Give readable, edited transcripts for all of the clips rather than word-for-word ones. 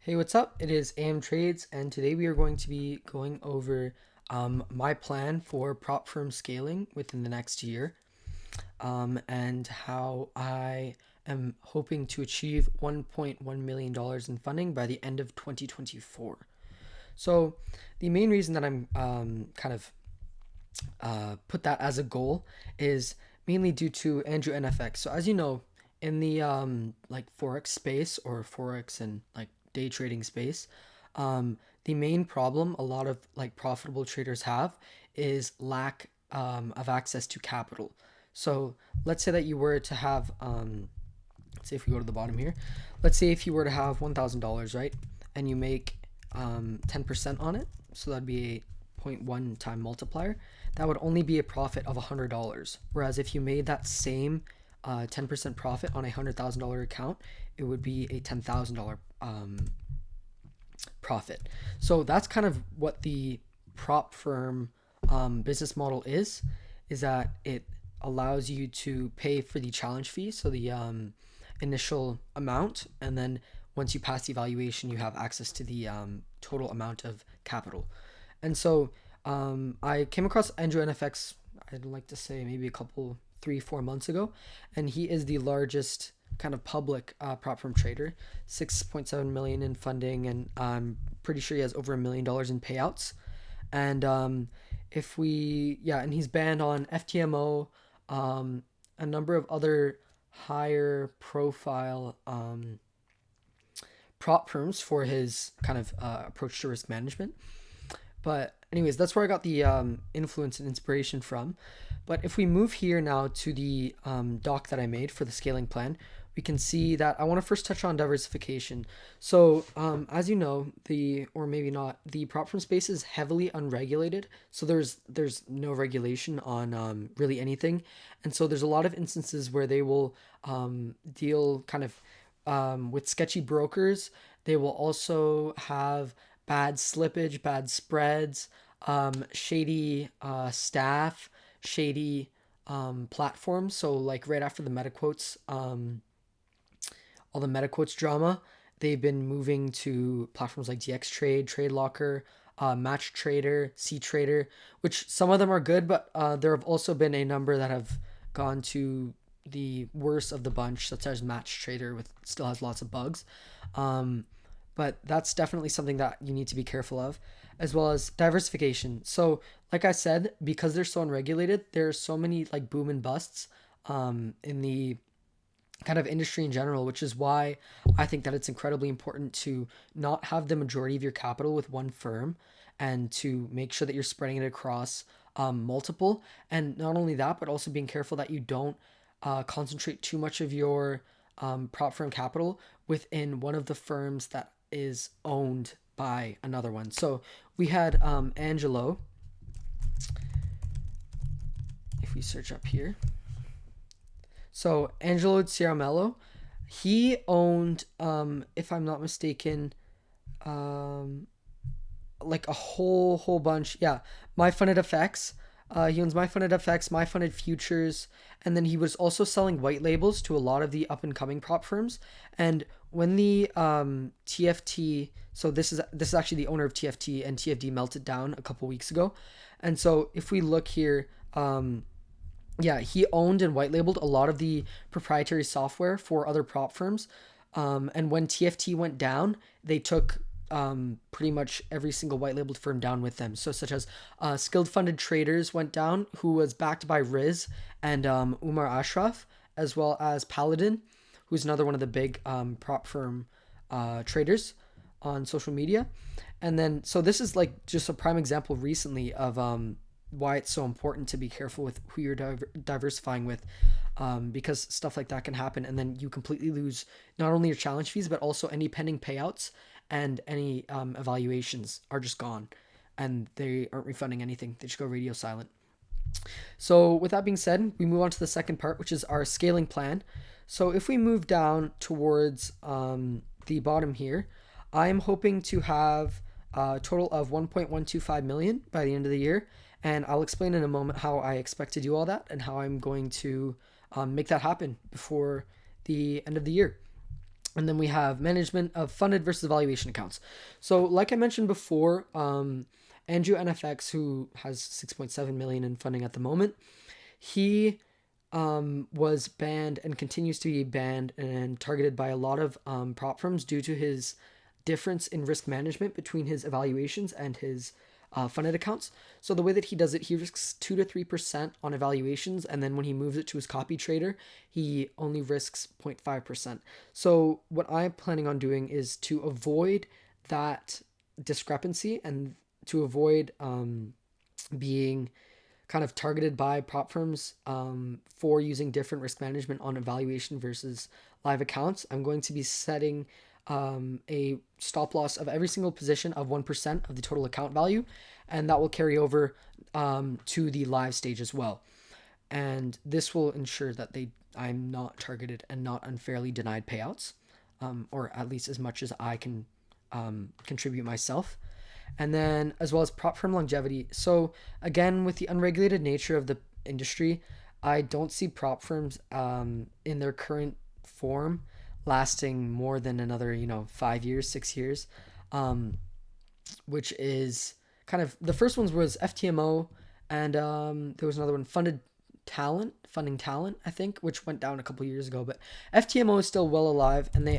Hey, what's up? It is AM Trades, and today we are going to be going over my plan for prop firm scaling within the next year, and how I am hoping to achieve $1.1 million in funding by the end of 2024. So, the main reason that I'm kind of put that as a goal is mainly due to Andrew NFX. So, as you know, in the like forex space or forex and like day trading space, the main problem a lot of like profitable traders have is lack of access to capital. So let's say that you were to have, let's say if we go to the bottom here, let's say if you were to have $1,000, right, and you make 10% on it, so that'd be a zero point 0.1 time multiplier. That would only be a profit of $100. Whereas if you made that same 10% profit on a $100,000 account, it would be a $10,000 profit. So that's kind of what the prop firm business model is that it allows you to pay for the challenge fee, so the initial amount, and then once you pass the evaluation, you have access to the total amount of capital. And so I came across Andrew NFX, I'd like to say maybe a couple, 3, 4 months ago, and he is the largest kind of public prop firm trader, 6.7 million in funding, and I'm pretty sure he has over $1 million in payouts. And if we, yeah, and he's banned on FTMO, a number of other higher profile prop firms for his kind of approach to risk management. But anyways, that's where I got the influence and inspiration from. But if we move here now to the doc that I made for the scaling plan, we can see that I want to first touch on diversification. So as you know, or maybe not, the prop firm space is heavily unregulated. So there's no regulation on really anything, and so there's a lot of instances where they will deal kind of with sketchy brokers. They will also have bad slippage, bad spreads, shady staff, shady platforms. So like right after the MetaQuotes, all the MetaQuotes drama, they've been moving to platforms like DX Trade, Trade Locker, Match Trader, C Trader, which some of them are good, but there have also been a number that have gone to the worst of the bunch, such as Match Trader, with still has lots of bugs. Um, but that's definitely something that you need to be careful of, as well as diversification. So, like I said, because they're so unregulated, there's so many like boom and busts in the kind of industry in general, which is why I think that it's incredibly important to not have the majority of your capital with one firm and to make sure that you're spreading it across multiple. And not only that, but also being careful that you don't concentrate too much of your prop firm capital within one of the firms that is owned by another one. So we had Angelo. If we search up here, so Angelo Ciaramello, he owned, if I'm not mistaken, um, like a whole bunch. Yeah, My Funded FX. He owns My Funded FX, My Funded Futures, and then he was also selling white labels to a lot of the up and coming prop firms. And when the TFT, so this is actually the owner of TFT, and TFD melted down a couple weeks ago. And so if we look here, yeah, he owned and white labeled a lot of the proprietary software for other prop firms. And when TFT went down, they took pretty much every single white labeled firm down with them. So, such as Skilled Funded Traders went down, who was backed by Riz and Umar Ashraf, as well as Paladin, who's another one of the big prop firm traders on social media. And then, so this is like just a prime example recently of why it's so important to be careful with who you're diversifying with, because stuff like that can happen, and then you completely lose not only your challenge fees but also any pending payouts, and any evaluations are just gone, and they aren't refunding anything. They just go radio silent. So with that being said, we move on to the second part, which is our scaling plan. So if we move down towards the bottom here, I'm hoping to have a total of 1.125 million by the end of the year, and I'll explain in a moment how I expect to do all that and how I'm going to make that happen before the end of the year. And then we have management of funded versus valuation accounts. So like I mentioned before, Andrew NFX, who has 6.7 million in funding at the moment, he was banned and continues to be banned and targeted by a lot of prop firms due to his difference in risk management between his evaluations and his funded accounts. So the way that he does it, he risks 2 to 3% on evaluations, and then when he moves it to his copy trader, he only risks 0.5%. So what I'm planning on doing is to avoid that discrepancy and to avoid being kind of targeted by prop firms for using different risk management on evaluation versus live accounts. I'm going to be setting a stop loss of every single position of 1% of the total account value, and that will carry over to the live stage as well. And this will ensure that I'm not targeted and not unfairly denied payouts, or at least as much as I can contribute myself. And then as well as prop firm longevity. So again, with the unregulated nature of the industry, I don't see prop firms in their current form lasting more than another 5 years, 6 years, which is kind of the first ones was FTMO, and there was another one, Funding Talent, I think, which went down a couple years ago. But FTMO is still well alive, and they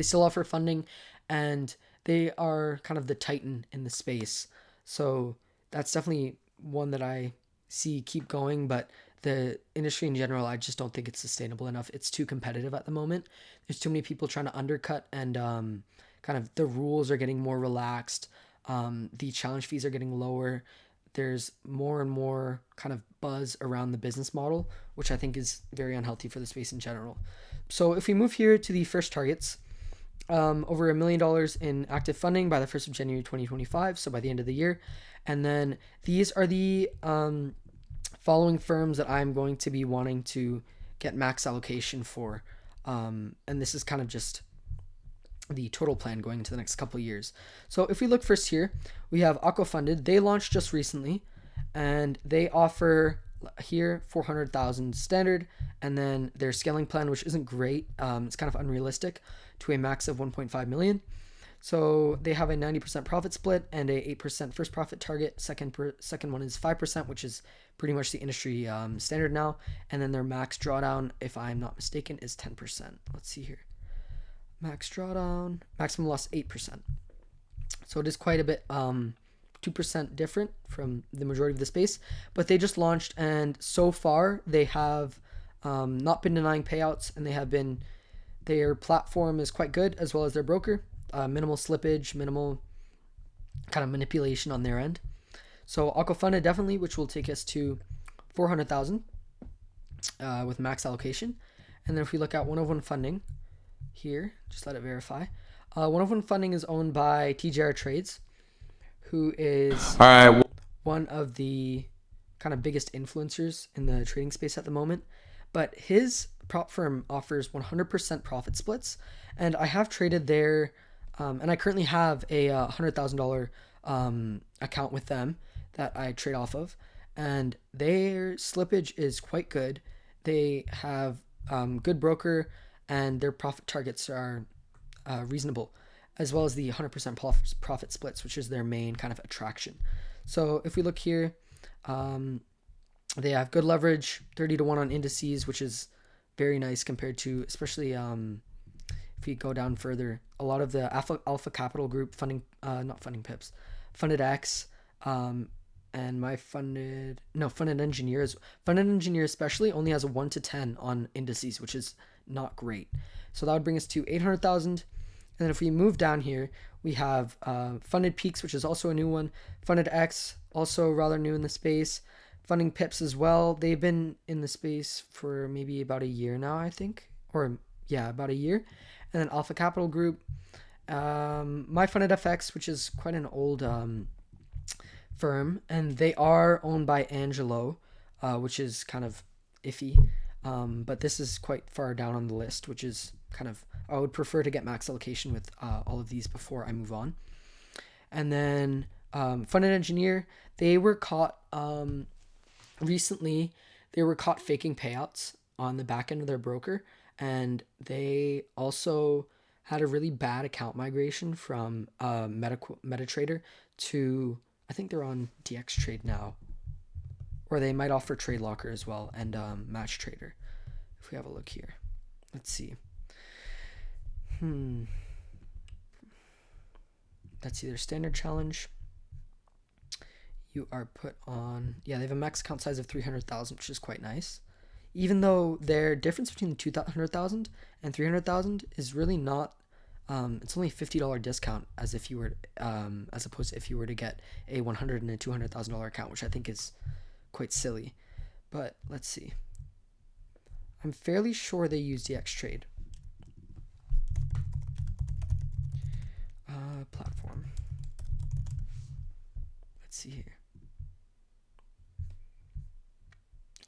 still offer funding, and they are kind of the titan in the space. So that's definitely one that I see keep going, but the industry in general, I just don't think it's sustainable enough. It's too competitive at the moment. There's too many people trying to undercut, and kind of the rules are getting more relaxed. The challenge fees are getting lower. There's more and more kind of buzz around the business model, which I think is very unhealthy for the space in general. So if we move here to the first targets, over $1 million in active funding by the 1st of January 2025, so by the end of the year. And then these are the following firms that I'm going to be wanting to get max allocation for. And this is kind of just the total plan going into the next couple of years. So if we look first here, we have Aqua Funded. They launched just recently, and they offer here 400,000 standard, and then their scaling plan, which isn't great, it's kind of unrealistic, to a max of 1.5 million. So they have a 90% profit split and a 8% first profit target. Second one is 5%, which is pretty much the industry standard now. And then their max drawdown, if I'm not mistaken, is 10%. Let's see here. Max drawdown, maximum loss 8%. So it is quite a bit 2% different from the majority of the space, but they just launched, and so far they have not been denying payouts, and their platform is quite good, as well as their broker. Minimal slippage, minimal kind of manipulation on their end. So Aquafunda definitely, which will take us to 400,000 with max allocation. And then if we look at 101 Funding here, just let it verify. 101 Funding is owned by TJR Trades, who is one of the kind of biggest influencers in the trading space at the moment. But his prop firm offers 100% profit splits, and I have traded there, and I currently have a $100,000 account with them that I trade off of, and their slippage is quite good. They have good broker, and their profit targets are reasonable, as well as the 100% profit splits, which is their main kind of attraction. So if we look here, they have good leverage, 30-1 on indices, which is very nice compared to, especially if we go down further, a lot of the Alpha Capital Group Funded X, and Funded Engineers. Funded Engineer especially only has a 1 to 10 on indices, which is not great. So that would bring us to 800,000. And then if we move down here, we have Funded Peaks, which is also a new one. Funded X, also rather new in the space. Funding Pips as well. They've been in the space for maybe about a year now, I think. About a year. And then Alpha Capital Group. My Funded FX, which is quite an old firm. And they are owned by Angelo, which is kind of iffy. But this is quite far down on the list, which is kind of, I would prefer to get max allocation with all of these before I move on. And then Funded Engineer, they were caught recently. They were caught faking payouts on the back end of their broker, and they also had a really bad account migration from MetaTrader to, I think they're on DXTrade now, or they might offer TradeLocker as well, and MatchTrader. If we have a look here, let's see. Let's see their standard challenge. You are put on, yeah, they have a max account size of 300,000, which is quite nice. Even though their difference between the 200,000 and 300,000 is really not, it's only a $50 discount as if you were, as opposed to if you were to get a $100,000 and a $200,000 account, which I think is quite silly. But let's see. I'm fairly sure they use DXTrade. Platform. Let's see here.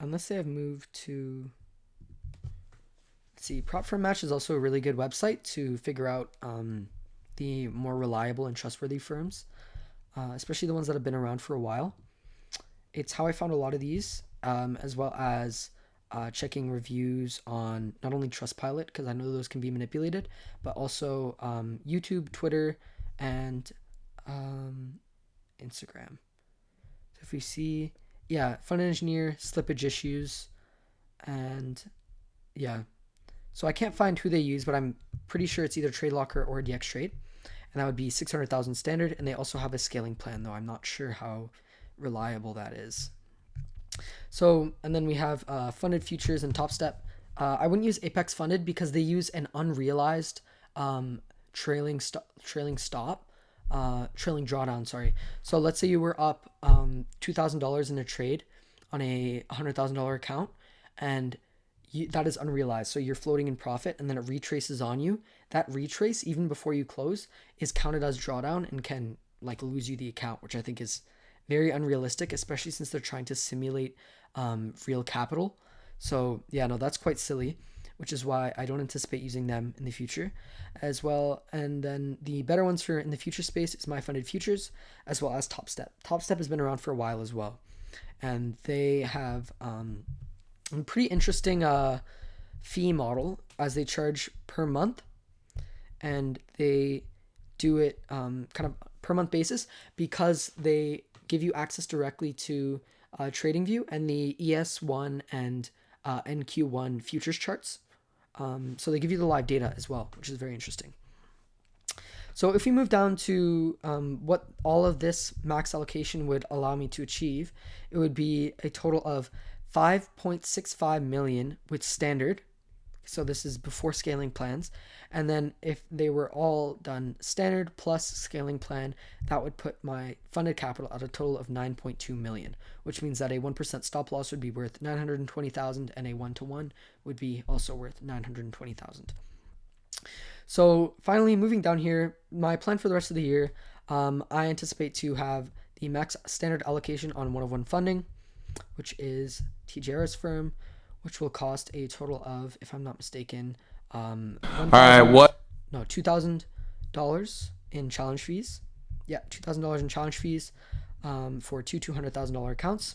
Unless they have moved to, let's see, Prop4Match is also a really good website to figure out the more reliable and trustworthy firms, especially the ones that have been around for a while. It's how I found a lot of these, as well as checking reviews on not only Trustpilot, because I know those can be manipulated, but also YouTube, Twitter, and Instagram. So if we see, yeah, Fund Engineer, slippage issues, and yeah. So I can't find who they use, but I'm pretty sure it's either TradeLocker or DXTrade, and that would be 600,000 standard, and they also have a scaling plan, though I'm not sure how reliable that is. So, and then we have funded futures and TopStep. I wouldn't use Apex Funded because they use an unrealized trailing drawdown. Sorry. So let's say you were up $2,000 in a trade on a $100,000 account, and that is unrealized. So you're floating in profit, and then it retraces on you. That retrace, even before you close, is counted as drawdown and can like lose you the account, which I think is very unrealistic, especially since they're trying to simulate real capital. So yeah, no, that's quite silly, which is why I don't anticipate using them in the future as well. And then the better ones for in the future space is My Funded Futures, as well as TopStep. TopStep has been around for a while as well, and they have a pretty interesting fee model, as they charge per month, and they do it kind of per month basis because they give you access directly to TradingView and the ES1 and NQ1 futures charts. So they give you the live data as well, which is very interesting. So if we move down to what all of this max allocation would allow me to achieve, it would be a total of 5.65 million with standard. So this is before scaling plans. And then if they were all done standard plus scaling plan, that would put my funded capital at a total of 9.2 million, which means that a 1% stop loss would be worth 920,000 and a 1-to-1 would be also worth 920,000. So finally, moving down here, my plan for the rest of the year, I anticipate to have the max standard allocation on 101 funding, which is TJR's firm, which will cost a total of, if I'm not mistaken, $2,000 in challenge fees. Yeah, $2,000 in challenge fees for two $200,000 accounts.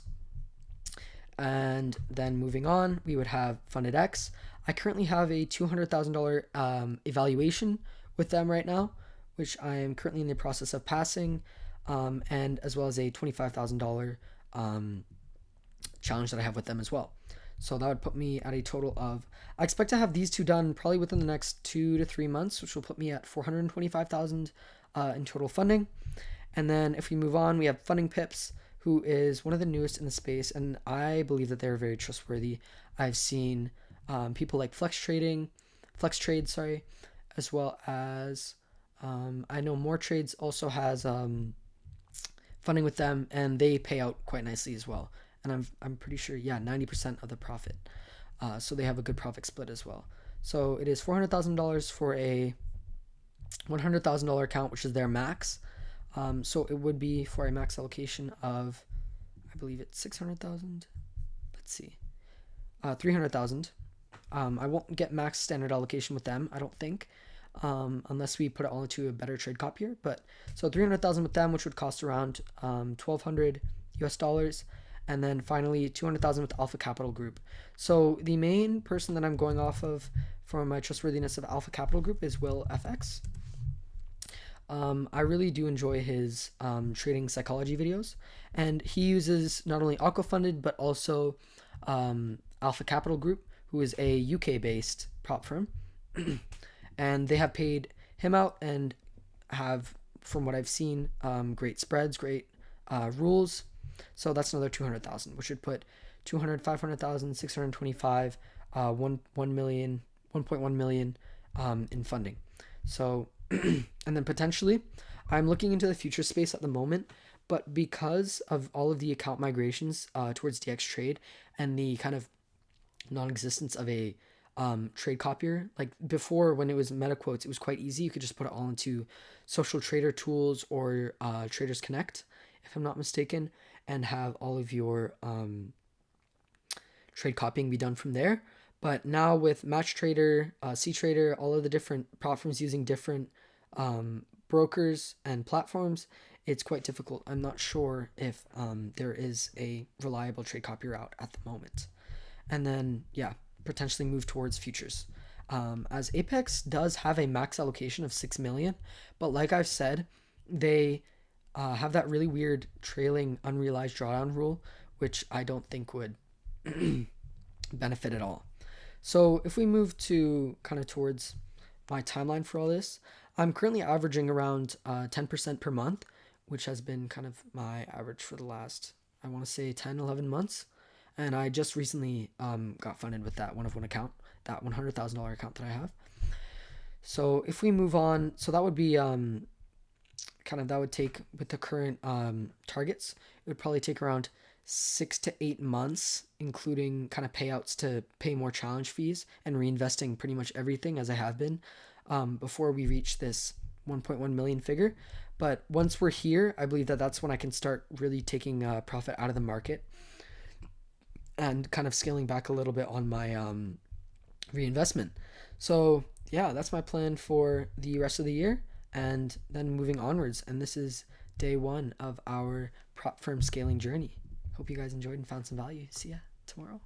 And then moving on, we would have Funded X. I currently have a $200,000 evaluation with them right now, which I am currently in the process of passing, and as well as a $25,000 challenge that I have with them as well. So that would put me at a total of, I expect to have these two done probably within the next 2 to 3 months, which will put me at 425,000 in total funding. And then if we move on, we have Funding Pips, who is one of the newest in the space, and I believe that they're very trustworthy. I've seen people like FlexTrade, as well as I know More Trades also has funding with them, and they pay out quite nicely as well. And I'm pretty sure, 90% of the profit. So they have a good profit split as well. So it is $400,000 for a $100,000 account, which is their max. So it would be for a max allocation of, I believe it's 600,000. Let's see, 300,000. I won't get max standard allocation with them, I don't think, unless we put it all into a better trade copier. But so 300,000 with them, which would cost around $1,200 US, And then finally 200,000 with Alpha Capital Group. So the main person that I'm going off of for my trustworthiness of Alpha Capital Group is Will FX. I really do enjoy his trading psychology videos, and he uses not only Aquafunded but also Alpha Capital Group, who is a UK-based prop firm, and they have paid him out and have, from what I've seen, great spreads, great rules. So that's another 200,000, which would put 200, 500,000, 625, 1 million, 1.1 million in funding. So, and then potentially, I'm looking into the future space at the moment, but because of all of the account migrations towards DX Trade and the kind of non-existence of a trade copier, like before when it was MetaQuotes, it was quite easy. You could just put it all into Social Trader Tools or Traders Connect, if I'm not mistaken, and have all of your trade copying be done from there. But now with MatchTrader, CTrader, all of the different platforms using different brokers and platforms, it's quite difficult. I'm not sure if there is a reliable trade copier out at the moment. And then, yeah, potentially move towards futures. As Apex does have a max allocation of 6 million, but like I've said, they have that really weird trailing unrealized drawdown rule, which I don't think would benefit at all. So if we move to kind of towards my timeline for all this, I'm currently averaging around 10% per month, which has been kind of my average for the last, I want to say 10, 11 months. And I just recently got funded with that one account, that $100,000 account that I have. So if we move on, so that would be that would take, with the current targets, it would probably take around 6 to 8 months, including kind of payouts to pay more challenge fees and reinvesting pretty much everything as I have been before we reach this 1.1 million figure. But once we're here, I believe that that's when I can start really taking profit out of the market and kind of scaling back a little bit on my reinvestment. So yeah, that's my plan for the rest of the year and then moving onwards. And this is day 1 of our prop firm scaling journey. Hope you guys enjoyed and found some value. See ya tomorrow.